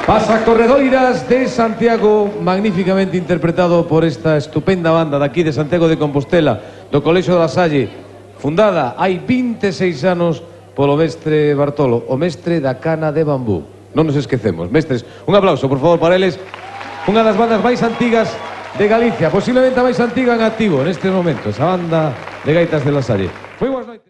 Pasa Corredoiras de Santiago, magníficamente interpretado por esta estupenda banda daqui de Santiago de Compostela, do Colexio da Salle, fundada hai 26 anos polo mestre Bartolo, o mestre da cana de bambú. Non nos esquecemos. Mestres, un aplauso, por favor, para eles. Unha das bandas máis antigas de Galicia, posiblemente a máis antiga en activo nestes momentos, a banda de Gaitas de la Salle. Moi boas noites.